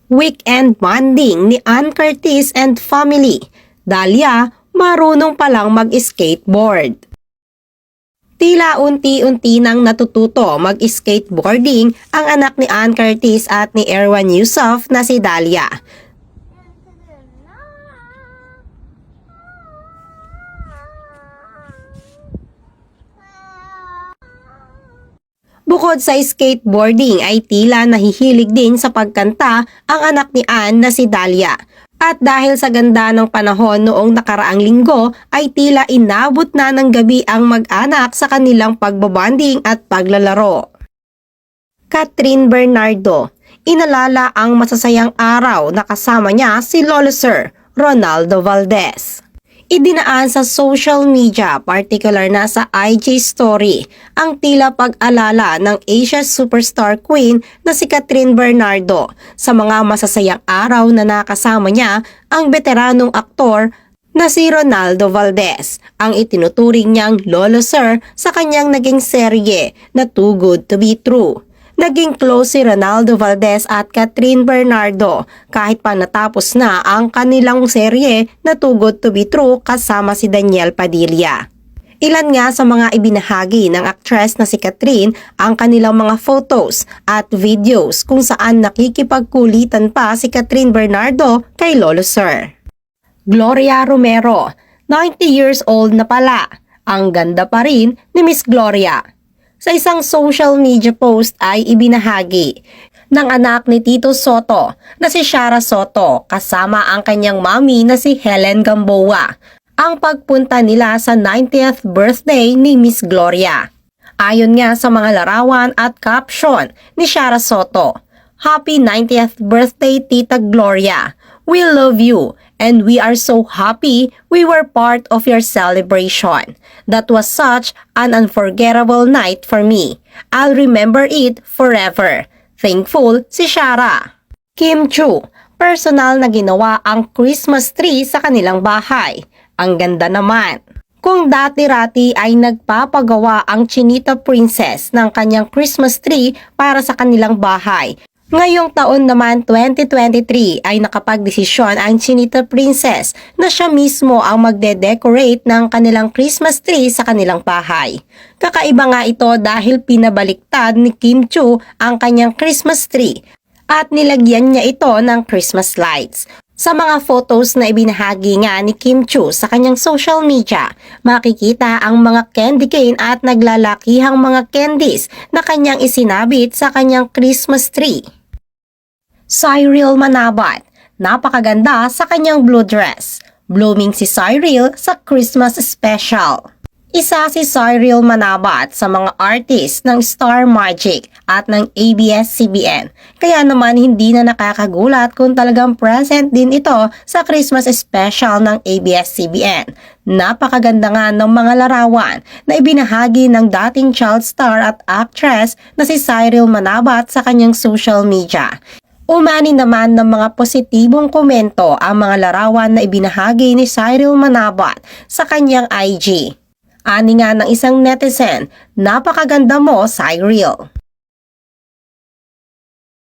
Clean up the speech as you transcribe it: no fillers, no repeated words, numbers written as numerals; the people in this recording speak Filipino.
Weekend bonding ni Ann Curtis and family. Dalia, marunong palang mag-skateboard. Tila unti-unti nang natututo mag-skateboarding ang anak ni Ann Curtis at ni Erwan Yusuf na si Dalia. Bukod sa skateboarding ay tila nahihilig din sa pagkanta ang anak ni Ann na si Dalia. At dahil sa ganda ng panahon noong nakaraang linggo ay tila inabot na ng gabi ang mag-anak sa kanilang pagbabanding at paglalaro. Catherine Bernardo, inalala ang masasayang araw na kasama niya si Lolo Sir Ronaldo Valdez. Idinaan sa social media, particular na sa IG story, ang tila pag-alala ng Asia superstar queen na si Catherine Bernardo sa mga masasayang araw na nakasama niya ang veteranong aktor na si Ronaldo Valdez, ang itinuturing niyang Lolo Sir sa kanyang naging serye na Too Good to be True. Naging close si Ronaldo Valdez at Catherine Bernardo kahit pa natapos na ang kanilang serye na Too Good to be True kasama si Daniel Padilla. Ilan nga sa mga ibinahagi ng actress na si Catherine ang kanilang mga photos at videos kung saan nakikipagkulitan pa si Catherine Bernardo kay Lolo Sir. Gloria Romero, 90 years old na pala. Ang ganda pa rin ni Miss Gloria. Sa isang social media post ay ibinahagi ng anak ni Tito Soto na si Shara Soto kasama ang kanyang mami na si Helen Gamboa ang pagpunta nila sa 90th birthday ni Miss Gloria. Ayon nga sa mga larawan at caption ni Shara Soto, "Happy 90th birthday Tita Gloria. We love you and we are so happy we were part of your celebration. That was such an unforgettable night for me. I'll remember it forever. Thankful si Shara." Kim Chu, personal na ginawa ang Christmas tree sa kanilang bahay. Ang ganda naman. Kung dati-rati ay nagpapagawa ang Chinita Princess ng kanyang Christmas tree para sa kanilang bahay, ngayong taon naman 2023 ay nakapagdesisyon ang Chinita Princess na siya mismo ang magde-decorate ng kanilang Christmas tree sa kanilang bahay. Kakaiba nga ito dahil pinabaliktad ni Kim Chu ang kanyang Christmas tree at nilagyan niya ito ng Christmas lights. Sa mga photos na ibinahagi nga ni Kim Chu sa kanyang social media, makikita ang mga candy cane at naglalakihang mga candies na kanyang isinabit sa kanyang Christmas tree. Cyril Manabat, napakaganda sa kanyang blue dress. Blooming si Cyril sa Christmas special. Isa si Cyril Manabat sa mga artist ng Star Magic at ng ABS-CBN. Kaya naman hindi na nakakagulat kung talagang present din ito sa Christmas special ng ABS-CBN. Napakaganda nga ng mga larawan na ibinahagi ng dating child star at actress na si Cyril Manabat sa kanyang social media. Umani naman ng mga positibong komento ang mga larawan na ibinahagi ni Cyril Manabat sa kanyang IG. Ani nga ng isang netizen, "Napakaganda mo, Cyril."